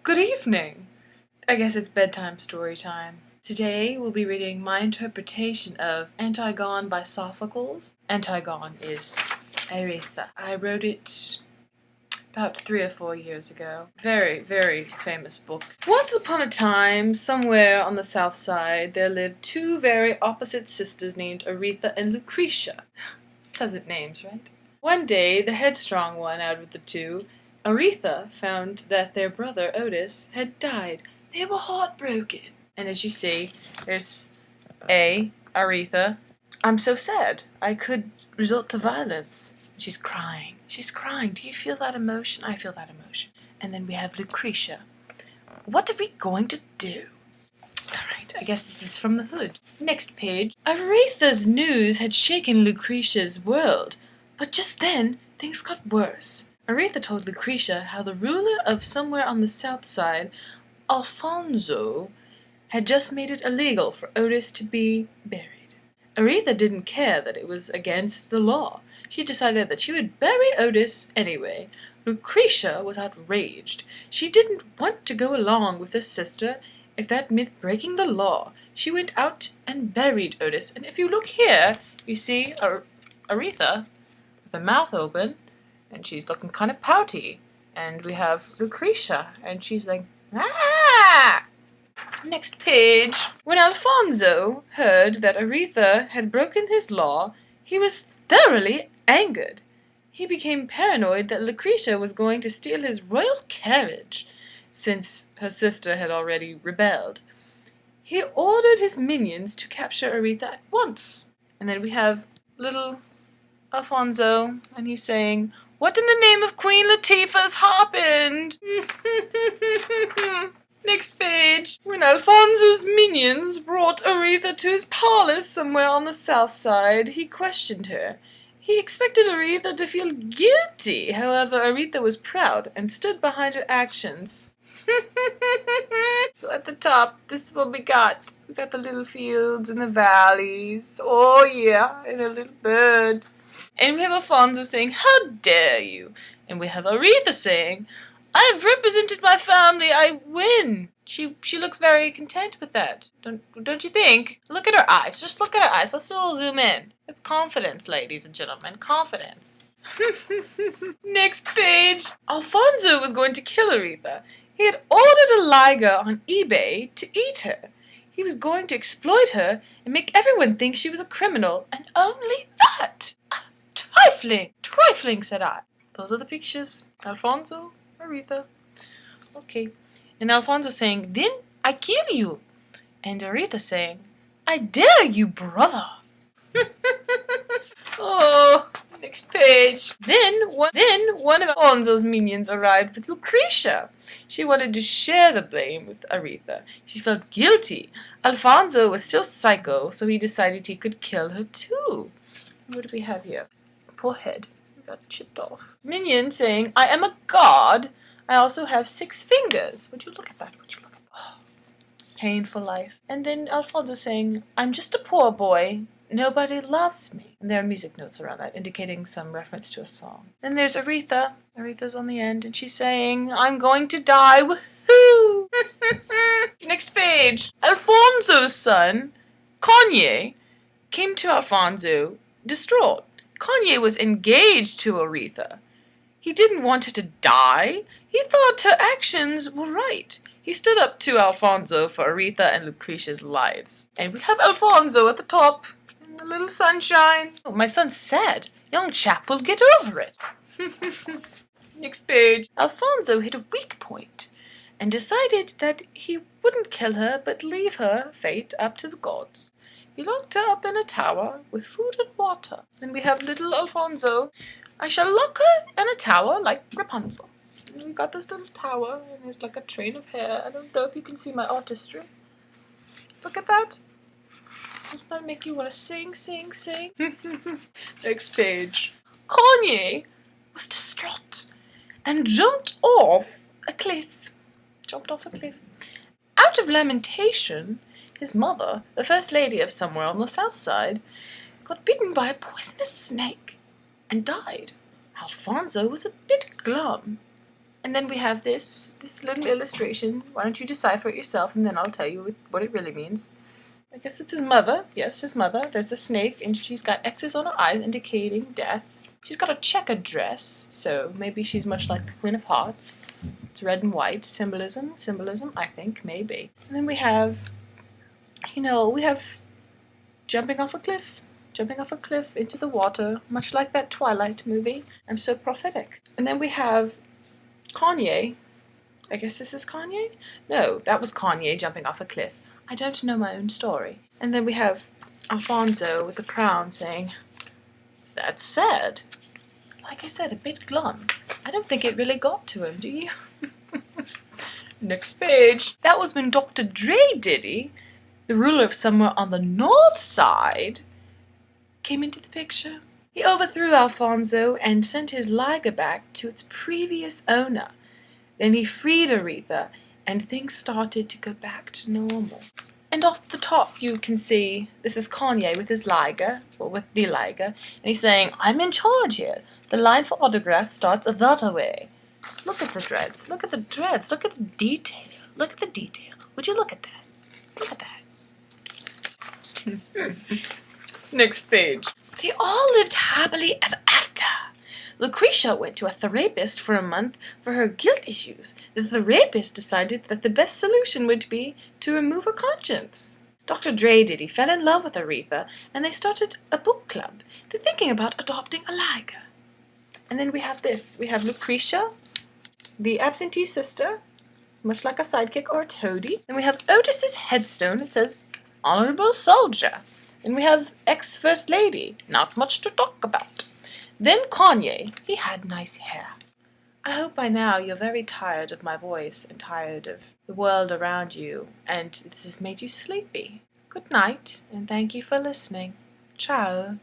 Good evening! I guess it's bedtime story time. Today we'll be reading my interpretation of Antigone by Sophocles. Antigone is Aretha. I wrote it about 3 or 4 years ago. Very, very famous book. Once upon a time, somewhere on the south side, there lived two very opposite sisters named Aretha and Lucretia. Pleasant names, right? One day, the headstrong one out of the two, Aretha, found that their brother Otis had died. They were heartbroken. And as you see, there's Aretha. I'm so sad. I could resort to violence. She's crying. She's crying. Do you feel that emotion? I feel that emotion. And then we have Lucretia. What are we going to do? Alright, I guess this is from the hood. Next page. Aretha's news had shaken Lucretia's world. But just then, things got worse. Aretha told Lucretia how the ruler of somewhere on the south side, Alfonso, had just made it illegal for Otis to be buried. Aretha didn't care that it was against the law. She decided that she would bury Otis anyway. Lucretia was outraged. She didn't want to go along with her sister if that meant breaking the law. She went out and buried Otis, and if you look here, you see Aretha with her mouth open, and she's looking kind of pouty. And we have Lucretia, and she's like, ah! Next page. When Alfonso heard that Aretha had broken his law, he was thoroughly angered. He became paranoid that Lucretia was going to steal his royal carriage, since her sister had already rebelled. He ordered his minions to capture Aretha at once. And then we have little Alfonso, and he's saying, "What in the name of Queen Latifah's happened?" Next page. When Alfonso's minions brought Aretha to his palace somewhere on the south side, he questioned her. He expected Aretha to feel guilty. However, Aretha was proud and stood behind her actions. So at the top, this is what we got. We got the little fields and the valleys. Oh yeah, and a little bird. And we have Alfonso saying, "How dare you?" And we have Aretha saying, "I've represented my family, I win." She looks very content with that. Don't you think? Look at her eyes. Just look at her eyes. Let's do a little zoom in. It's confidence, ladies and gentlemen. Confidence. Next page. Alfonso was going to kill Aretha. He had ordered a liger on eBay to eat her. He was going to exploit her and make everyone think she was a criminal, and only that. Trifling! Trifling, said I. Those are the pictures. Alfonso, Aretha. Okay. And Alfonso saying, "Then I kill you." And Aretha saying, "I dare you, brother." Oh, next page. Then one of Alfonso's minions arrived with Lucretia. She wanted to share the blame with Aretha. She felt guilty. Alfonso was still psycho, so he decided he could kill her too. What do we have here? Poor head. Got chipped off. Minion saying, "I am a god. I also have 6 fingers." Would you look at that? Would you look at that? Oh, painful life. And then Alfonso saying, "I'm just a poor boy. Nobody loves me." And there are music notes around that, indicating some reference to a song. Then there's Aretha. Aretha's on the end, and she's saying, "I'm going to die. Woohoo!" Next page. Alfonso's son, Kanye, came to Alfonso, distraught. Kanye was engaged to Aretha. He didn't want her to die. He thought her actions were right. He stood up to Alfonso for Aretha and Lucretia's lives. And we have Alfonso at the top in the little sunshine. "Oh, my son's sad. Young chap will get over it." Next page. Alfonso hit a weak point and decided that he wouldn't kill her but leave her fate up to the gods. He locked her up in a tower with food and water. Then we have little Alfonso. "I shall lock her in a tower like Rapunzel." And we got this little tower, and there's like a train of hair. I don't know if you can see my artistry. Look at that. Doesn't that make you want to sing, sing, sing? Next page. Kanye was distraught and jumped off a cliff. Out of lamentation, his mother, the first lady of somewhere on the south side, got bitten by a poisonous snake and died. Alfonso was a bit glum And then we have this little illustration. Why don't you decipher it yourself, and then I'll tell you what it really means. I guess it's his mother. Yes, his mother. There's the snake, and she's got X's on her eyes indicating death. She's got a checkered dress, so maybe she's much like the Queen of Hearts. It's red and white. Symbolism, I think, maybe. And then we have, jumping off a cliff into the water, much like that Twilight movie. I'm so prophetic. And then we have Kanye. I guess this is Kanye? No, that was Kanye jumping off a cliff. I don't know my own story. And then we have Alfonso with the crown saying, "That's sad." Like I said, a bit glum. I don't think it really got to him, do you? Next page. That was when Dr. Dre Diddy, the ruler of somewhere on the north side, came into the picture. He overthrew Alfonso and sent his liger back to its previous owner. Then he freed Aretha, and things started to go back to normal. And off the top you can see, this is Kanye with his liger, or with the liger, and he's saying, "I'm in charge here. The line for autograph starts that way." Look at the dreads, look at the dreads, look at the detail, look at the detail. Would you look at that? Look at that. Next page. They all lived happily ever after. Lucretia went to a therapist for a month for her guilt issues. The therapist decided that the best solution would be to remove her conscience. Dr. Dre Diddy fell in love with Aretha, and they started a book club. They're thinking about adopting a liger. And then we have this. We have Lucretia, the absentee sister, much like a sidekick or a toady. Then we have Otis's headstone. It says, "Honorable Soldier." And we have ex-First Lady. Not much to talk about. Then Kanye. He had nice hair. I hope by now you're very tired of my voice and tired of the world around you, and this has made you sleepy. Good night, and thank you for listening. Ciao.